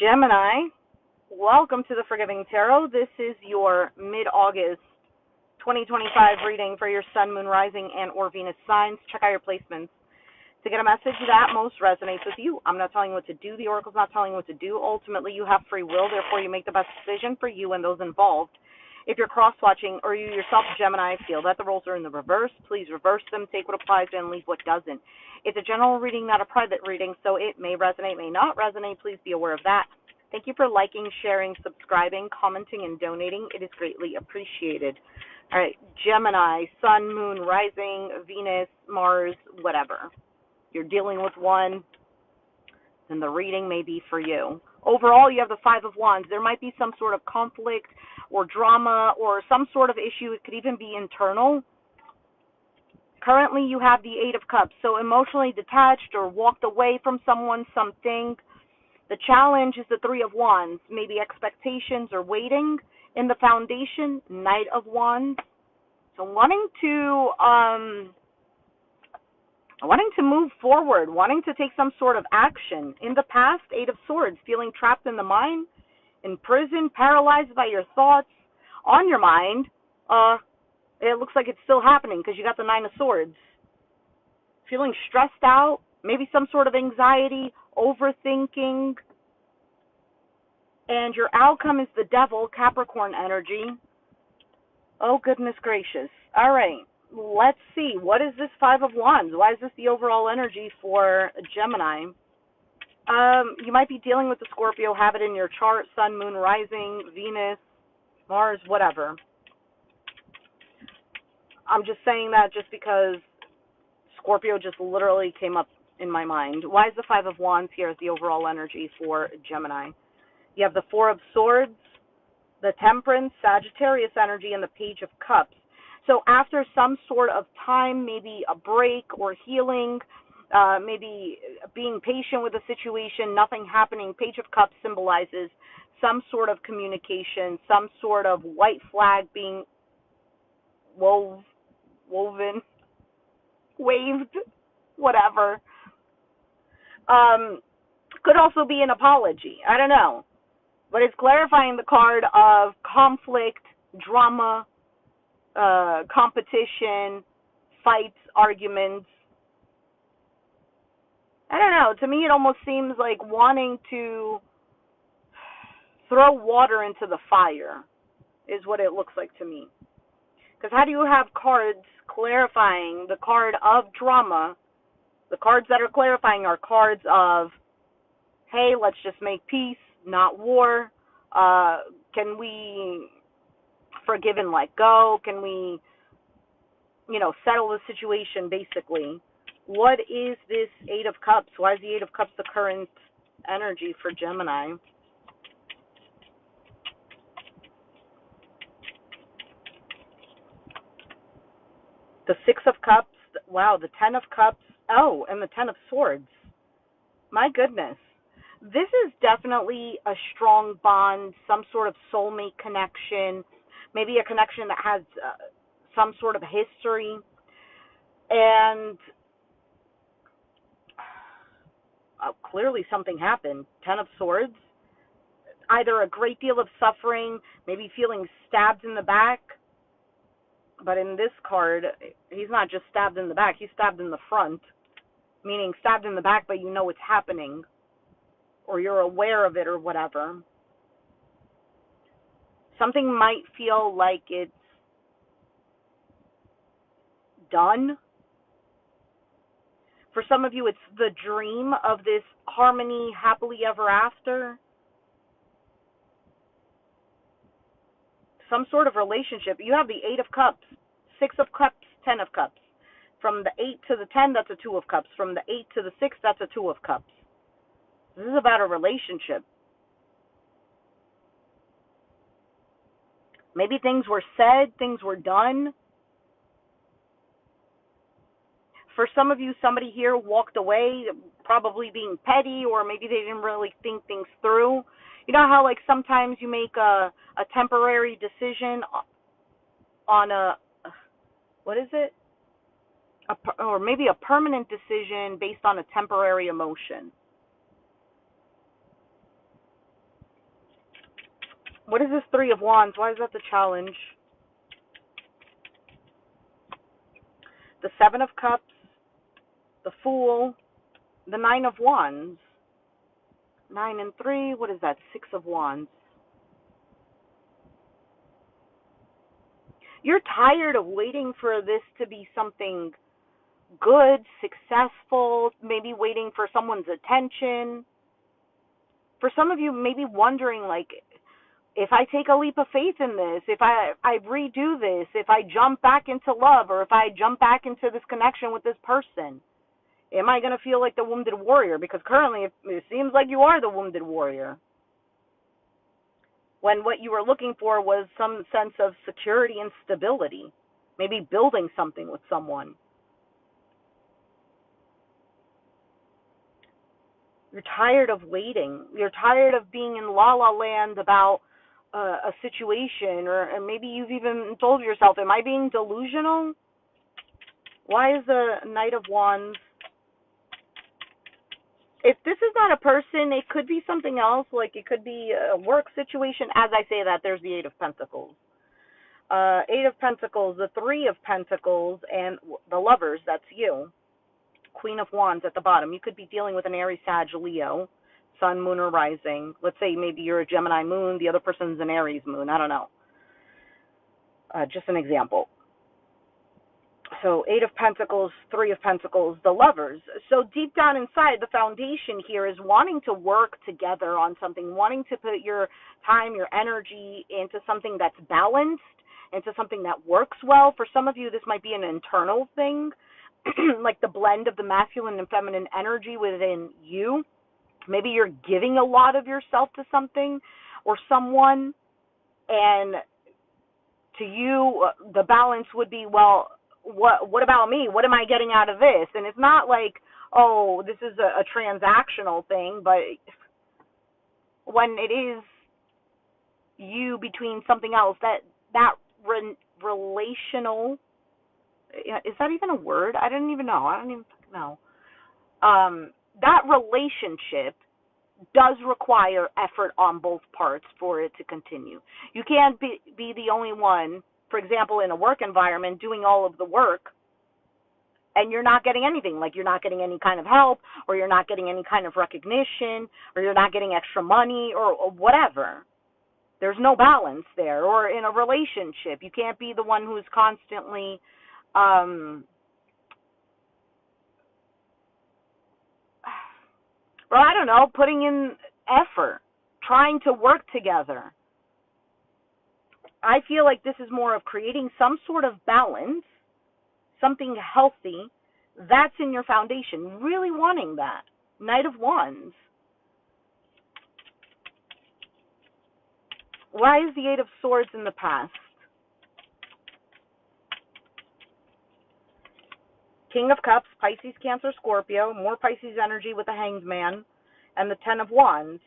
Gemini, welcome to the Forgiving Tarot. This is your mid-August 2025 reading for your Sun, Moon, Rising, and or Venus signs. Check out your placements to get a message that most resonates with you. I'm not telling you what to do. The Oracle's not telling you what to do. Ultimately, you have free will. Therefore, you make the best decision for you and those involved. If you're cross-watching or you yourself, Gemini, feel that the roles are in the reverse, please reverse them, take what applies and leave what doesn't. It's a general reading, not a private reading, so it may resonate, may not resonate. Please be aware of that. Thank you for liking, sharing, subscribing, commenting, and donating. It is greatly appreciated. All right, Gemini, Sun, Moon, Rising, Venus, Mars, whatever. You're dealing with one, then the reading may be for you. Overall, you have the Five of Wands. There might be some sort of conflict or drama or some sort of issue. It could even be internal. Currently, you have the Eight of Cups. So emotionally detached or walked away from someone, something. The challenge is the Three of Wands. Maybe expectations or waiting in the foundation. Knight of Wands. So wanting to move forward, wanting to take some sort of action. In the past, Eight of Swords, feeling trapped in the mind, in prison, paralyzed by your thoughts on your mind. It looks like it's still happening because you got the Nine of Swords. Feeling stressed out, maybe some sort of anxiety, overthinking. And your outcome is the Devil, Capricorn energy. Oh, goodness gracious. All right. Let's see. What is this Five of Wands? Why is this the overall energy for Gemini? You might be dealing with the Scorpio. Have it in your chart. Sun, Moon, Rising, Venus, Mars, whatever. I'm just saying that just because Scorpio just literally came up in my mind. Why is the Five of Wands here as the overall energy for Gemini? You have the Four of Swords, the Temperance, Sagittarius energy, and the Page of Cups. So after some sort of time, maybe a break or healing, maybe being patient with a situation, nothing happening, Page of Cups symbolizes some sort of communication, some sort of white flag being woven, waved, whatever. Could also be an apology. I don't know. But it's clarifying the card of conflict, drama, competition, fights, arguments. I don't know. To me, it almost seems like wanting to throw water into the fire is what it looks like to me. Because how do you have cards clarifying the card of drama? The cards that are clarifying are cards of, hey, let's just make peace, not war. Can we forgive and let go? Can we, settle the situation, basically? What is this Eight of Cups? Why is the Eight of Cups the current energy for Gemini? The Six of Cups. Wow, the Ten of Cups. Oh, and the Ten of Swords. My goodness. This is definitely a strong bond, some sort of soulmate connection, maybe a connection that has some sort of history. And clearly something happened. Ten of Swords. Either a great deal of suffering, maybe feeling stabbed in the back. But in this card, he's not just stabbed in the back, he's stabbed in the front. Meaning stabbed in the back, but you know it's happening. Or you're aware of it or whatever. Something might feel like it's done. For some of you, it's the dream of this harmony, happily ever after. Some sort of relationship. You have the Eight of Cups, Six of Cups, Ten of Cups. From the 8 to the 10, that's a Two of Cups. From the 8 to the 6, that's a Two of Cups. This is about a relationship. Maybe things were said, things were done. For some of you, somebody here walked away, probably being petty, or maybe they didn't really think things through. You know how, sometimes you make a temporary decision on what is it? Or maybe a permanent decision based on a temporary emotion. What is this Three of Wands? Why is that the challenge? The Seven of Cups, the Fool, the Nine of Wands. 9 and 3, what is that? 6 of Wands. You're tired of waiting for this to be something good, successful, maybe waiting for someone's attention. For some of you, maybe wondering, like, if I take a leap of faith in this, if I redo this, if I jump back into love, or if I jump back into this connection with this person, am I going to feel like the wounded warrior? Because currently it seems like you are the wounded warrior, when what you were looking for was some sense of security and stability, maybe building something with someone. You're tired of waiting. You're tired of being in la la land about a situation, or maybe you've even told yourself, am I being delusional? Why is the Knight of Wands? If this is not a person, it could be something else. Like, it could be a work situation. As I say that, there's the Eight of Pentacles. Eight of Pentacles, the Three of Pentacles, and the Lovers, that's you. Queen of Wands at the bottom. You could be dealing with an Aries, Sag, Leo, Sun, Moon, or Rising. Let's say maybe you're a Gemini Moon, the other person's an Aries Moon. I don't know. Just an example. So Eight of Pentacles, Three of Pentacles, the Lovers. So deep down inside, the foundation here is wanting to work together on something, wanting to put your time, your energy into something that's balanced, into something that works well. For some of you, this might be an internal thing, like the blend of the masculine and feminine energy within you. Maybe you're giving a lot of yourself to something or someone, and to you, the balance would be, well, what about me? What am I getting out of this? And it's not like, oh, this is a transactional thing, but when it is you between something else, that relational, is that even a word? I don't even know. That relationship does require effort on both parts for it to continue. You can't be the only one, for example, in a work environment doing all of the work, and you're not getting anything. Like, you're not getting any kind of help, or you're not getting any kind of recognition, or you're not getting extra money, or whatever. There's no balance there. Or in a relationship, you can't be the one who's constantly well, I don't know, putting in effort, trying to work together. I feel like this is more of creating some sort of balance, something healthy, that's in your foundation, really wanting that. Knight of Wands. Why is the Eight of Swords in the past? King of Cups, Pisces, Cancer, Scorpio, more Pisces energy with the Hanged Man, and the Ten of Wands.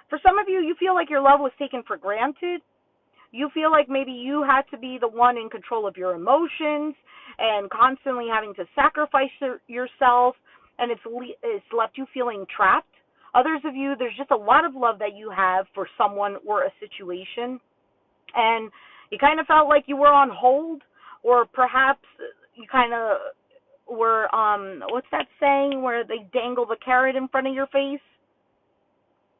For some of you, you feel like your love was taken for granted. You feel like maybe you had to be the one in control of your emotions and constantly having to sacrifice yourself, and it's left you feeling trapped. Others of you, there's just a lot of love that you have for someone or a situation, and you kind of felt like you were on hold, or perhaps you kind of were, what's that saying where they dangle the carrot in front of your face?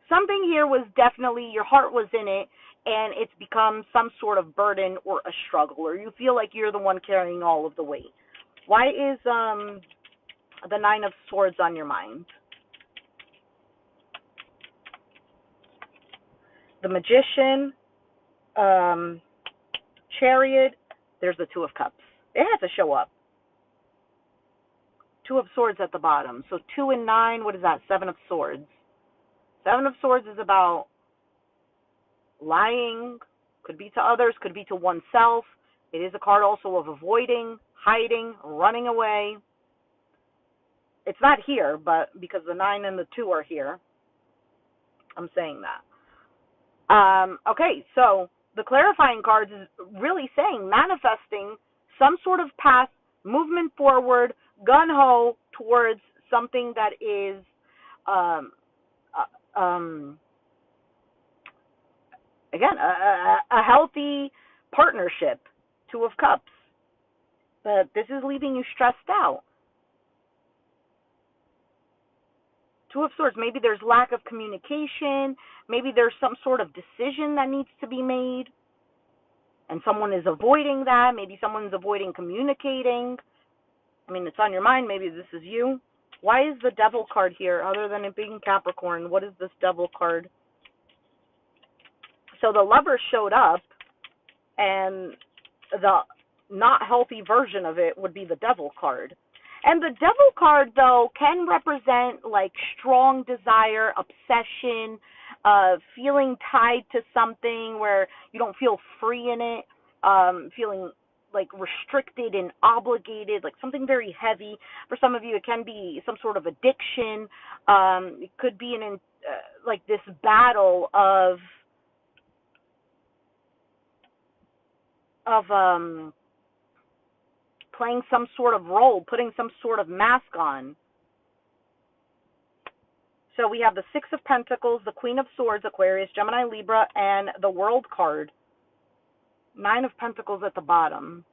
Something here was definitely, your heart was in it, and it's become some sort of burden or a struggle, or you feel like you're the one carrying all of the weight. Why is the Nine of Swords on your mind? The Magician, Chariot, there's the Two of Cups. It has to show up. Two of Swords at the bottom. So 2 and 9, what is that? 7 of Swords. 7 of Swords is about lying, could be to others, could be to oneself. It is a card also of avoiding, hiding, running away. It's not here, but because the 9 and the 2 are here, I'm saying that. Okay, so the clarifying cards is really saying manifesting some sort of path, movement forward, gun-ho towards something that is Again, a healthy partnership, Two of Cups. But this is leaving you stressed out. Two of Swords, maybe there's lack of communication. Maybe there's some sort of decision that needs to be made, and someone is avoiding that. Maybe someone's avoiding communicating. I mean, it's on your mind. Maybe this is you. Why is the Devil card here other than it being Capricorn? What is this Devil card? So the Lover showed up, and the not healthy version of it would be the Devil card. And the Devil card, though, can represent like strong desire, obsession, feeling tied to something where you don't feel free in it, feeling like restricted and obligated, like something very heavy. For some of you, it can be some sort of addiction. It could be like this battle of playing some sort of role, putting some sort of mask on. So we have the Six of Pentacles, the Queen of Swords, Aquarius, Gemini, Libra, and the World card. Nine of Pentacles at the bottom.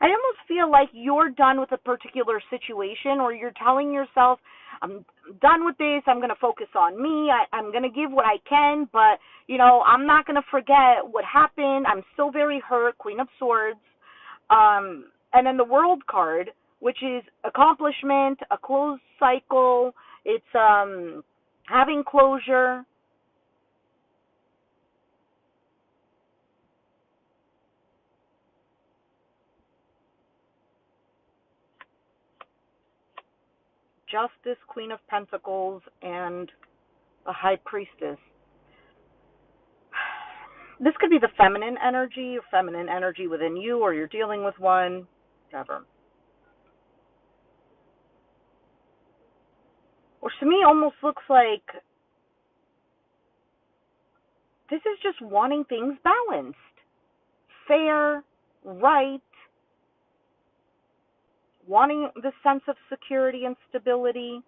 I almost feel like you're done with a particular situation, or you're telling yourself, I'm done with this, I'm going to focus on me, I'm going to give what I can, but, I'm not going to forget what happened, I'm still very hurt, Queen of Swords. And then the World card, which is accomplishment, a closed cycle, it's having closure. Justice, Queen of Pentacles, and the High Priestess. This could be the feminine energy within you, or you're dealing with one, whatever. Which to me almost looks like this is just wanting things balanced, fair, right, wanting the sense of security and stability.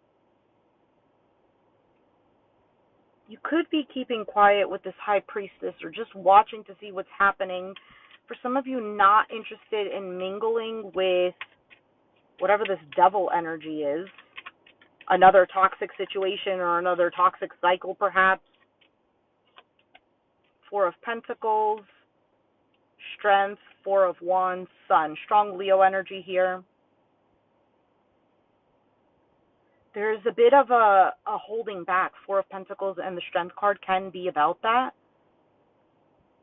You could be keeping quiet with this High Priestess, or just watching to see what's happening. For some of you, not interested in mingling with whatever this Devil energy is. Another toxic situation or another toxic cycle, perhaps. Four of Pentacles, Strength, Four of Wands, Sun. Strong Leo energy here. There's a bit of a holding back. Four of Pentacles and the Strength card can be about that.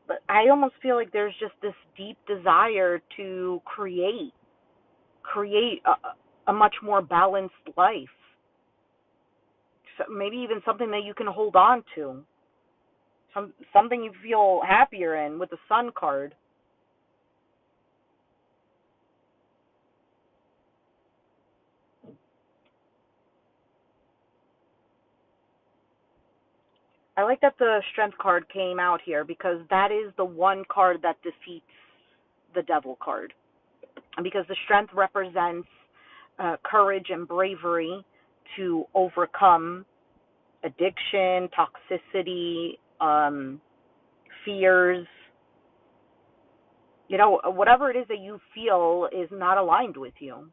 But I almost feel like there's just this deep desire to create a much more balanced life. So maybe even something that you can hold on to. Something you feel happier in with the Sun card. I like that the Strength card came out here, because that is the one card that defeats the Devil card. And because the Strength represents courage and bravery to overcome addiction, toxicity, fears, whatever it is that you feel is not aligned with you.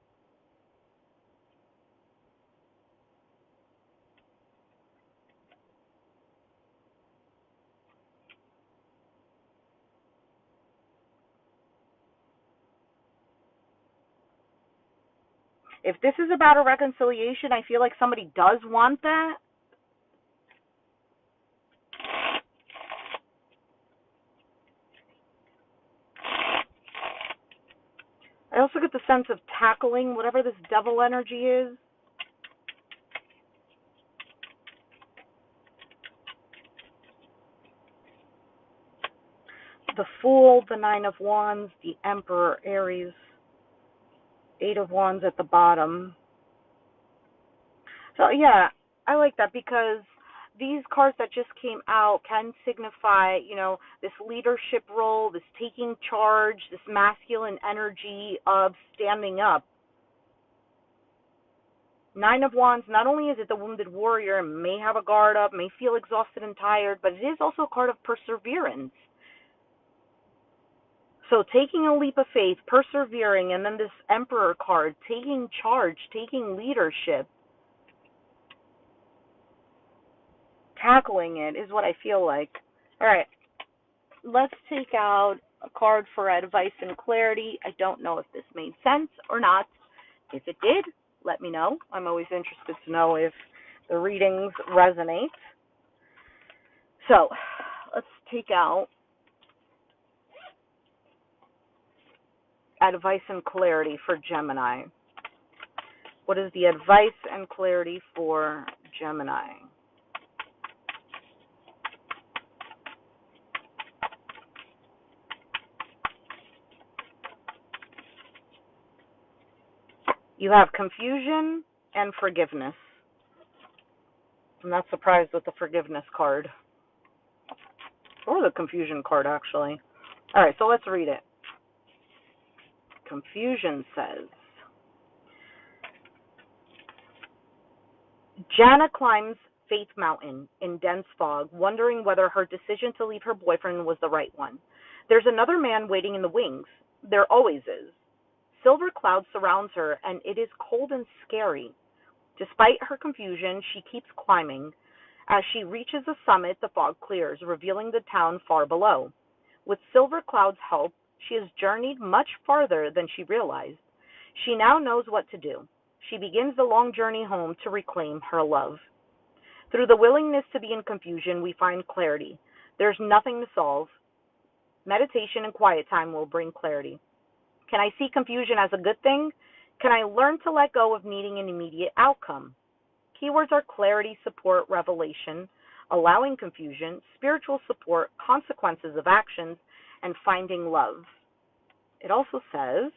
If this is about a reconciliation, I feel like somebody does want that. I also get the sense of tackling whatever this Devil energy is. The Fool, the Nine of Wands, the Emperor, Aries, Eight of Wands at the bottom. So yeah, I like that, because these cards that just came out can signify, this leadership role, this taking charge, this masculine energy of standing up. Nine of Wands, not only is it the wounded warrior, may have a guard up, may feel exhausted and tired, but it is also a card of perseverance. So taking a leap of faith, persevering, and then this Emperor card, taking charge, taking leadership, tackling it is what I feel like. All right, let's take out a card for advice and clarity. I don't know if this made sense or not. If it did, let me know. I'm always interested to know if the readings resonate. So let's take out advice and clarity for Gemini. What is the advice and clarity for Gemini? You have confusion and forgiveness. I'm not surprised with the forgiveness card. Or the confusion card, actually. All right, so let's read it. Confusion says, Jana climbs Faith Mountain in dense fog, wondering whether her decision to leave her boyfriend was the right one. There's another man waiting in the wings. There always is. Silver cloud surrounds her, and it is cold and scary. Despite her confusion, she keeps climbing. As she reaches the summit, the fog clears, revealing the town far below. With Silver Cloud's help, she has journeyed much farther than she realized. She now knows what to do. She begins the long journey home to reclaim her love. Through the willingness to be in confusion, we find clarity. There's nothing to solve. Meditation and quiet time will bring clarity. Can I see confusion as a good thing? Can I learn to let go of needing an immediate outcome? Keywords are clarity, support, revelation, allowing confusion, spiritual support, consequences of actions, and finding love. It also says,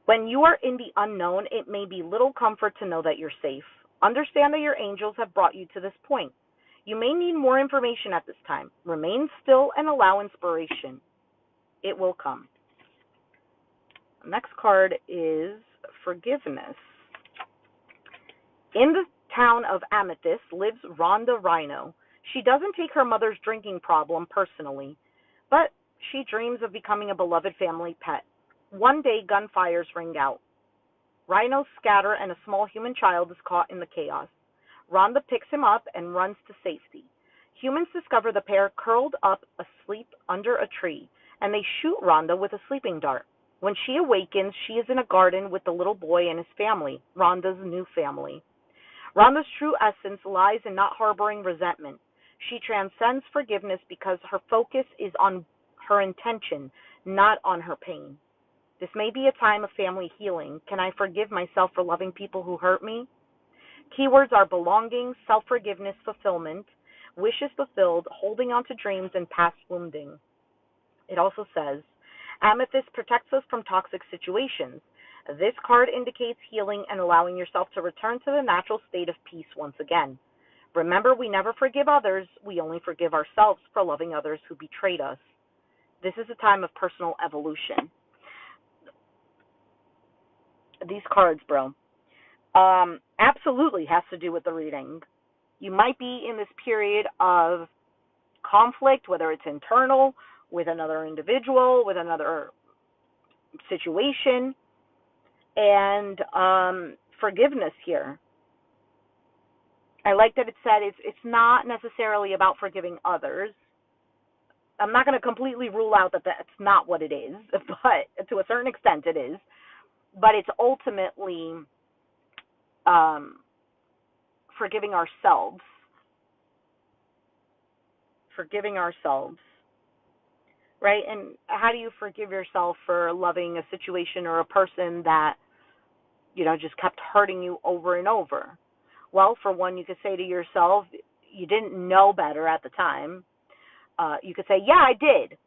when you are in the unknown, it may be little comfort to know that you're safe. Understand that your angels have brought you to this point. You may need more information at this time. Remain still and allow inspiration. It will come. The next card is forgiveness. In the town of Amethyst lives Rhonda Rhino. She doesn't take her mother's drinking problem personally, but she dreams of becoming a beloved family pet. One day, gunfires ring out. Rhinos scatter and a small human child is caught in the chaos. Rhonda picks him up and runs to safety. Humans discover the pair curled up asleep under a tree, and they shoot Rhonda with a sleeping dart. When she awakens, she is in a garden with the little boy and his family, Rhonda's new family. Rhonda's true essence lies in not harboring resentment. She transcends forgiveness because her focus is on her intention, not on her pain. This may be a time of family healing. Can I forgive myself for loving people who hurt me? Keywords are belonging, self-forgiveness, fulfillment, wishes fulfilled, holding on to dreams, and past wounding. It also says, Amethyst protects us from toxic situations. This card indicates healing and allowing yourself to return to the natural state of peace once again. Remember, we never forgive others. We only forgive ourselves for loving others who betrayed us. This is a time of personal evolution. These cards, bro, absolutely has to do with the reading. You might be in this period of conflict, whether it's internal, with another individual, with another situation, and forgiveness here. I like that it said it's not necessarily about forgiving others. I'm not going to completely rule out that that's not what it is, but to a certain extent it is. But it's ultimately forgiving ourselves. Forgiving ourselves. Right? And how do you forgive yourself for loving a situation or a person that, just kept hurting you over and over? Well, for one, you could say to yourself, you didn't know better at the time. You could say, yeah, I did.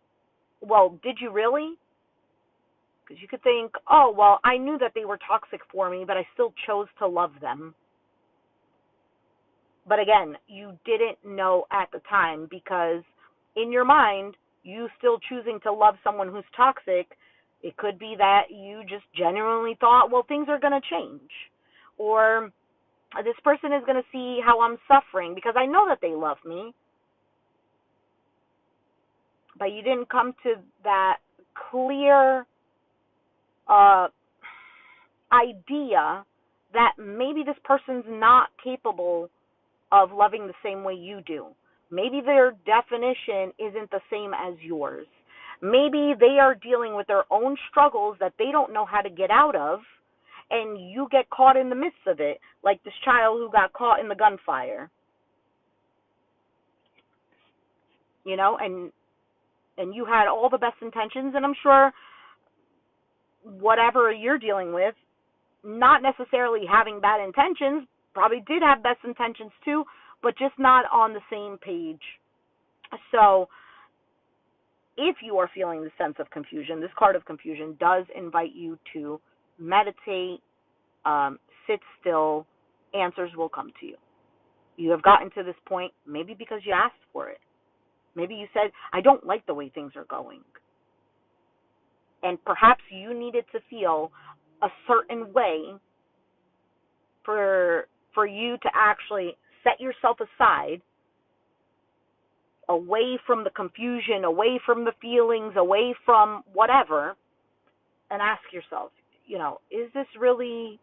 Well, did you really? Because you could think, oh, well, I knew that they were toxic for me, but I still chose to love them. But again, you didn't know at the time because in your mind, you still choosing to love someone who's toxic, it could be that you just genuinely thought, well, things are going to change. Or this person is going to see how I'm suffering because I know that they love me. But you didn't come to that clear idea that maybe this person's not capable of loving the same way you do. Maybe their definition isn't the same as yours. Maybe they are dealing with their own struggles that they don't know how to get out of, and you get caught in the midst of it, like this child who got caught in the gunfire. You know, and you had all the best intentions, and I'm sure whatever you're dealing with, not necessarily having bad intentions, probably did have best intentions too, but just not on the same page. So if you are feeling the sense of confusion, this card of confusion does invite you to meditate, sit still. Answers will come to you. You have gotten to this point maybe because you asked for it. Maybe you said, I don't like the way things are going. And perhaps you needed to feel a certain way for you to actually set yourself aside, away from the confusion, away from the feelings, away from whatever, and ask yourself, is this really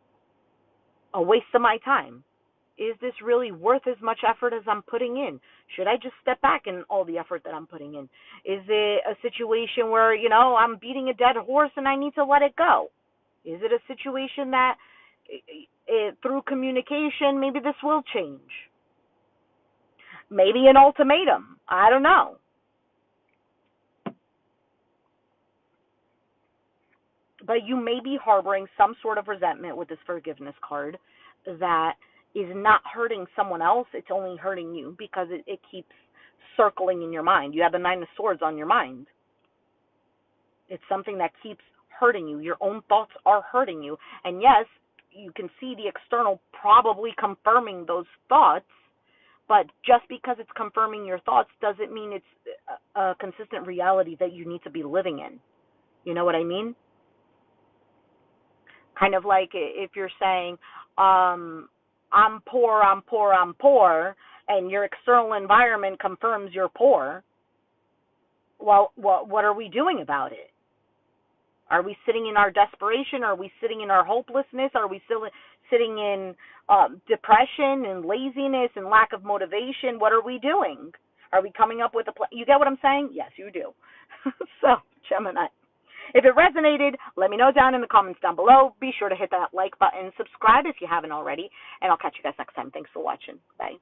a waste of my time? Is this really worth as much effort as I'm putting in? Should I just step back in all the effort that I'm putting in? Is it a situation where, I'm beating a dead horse and I need to let it go? Is it a situation that through communication, maybe this will change? Maybe an ultimatum. I don't know. But you may be harboring some sort of resentment with this forgiveness card that is not hurting someone else. It's only hurting you because it keeps circling in your mind. You have the Nine of Swords on your mind. It's something that keeps hurting you. Your own thoughts are hurting you. And yes, you can see the external probably confirming those thoughts, but just because it's confirming your thoughts doesn't mean it's a consistent reality that you need to be living in. You know what I mean? Kind of like if you're saying, I'm poor, I'm poor, I'm poor, and your external environment confirms you're poor, well, what are we doing about it? Are we sitting in our desperation? Are we sitting in our hopelessness? Are we still sitting in depression and laziness and lack of motivation? What are we doing? Are we coming up with a plan? You get what I'm saying? Yes, you do. So, Gemini, if it resonated, let me know down in the comments down below. Be sure to hit that like button, subscribe if you haven't already, and I'll catch you guys next time. Thanks for watching. Bye.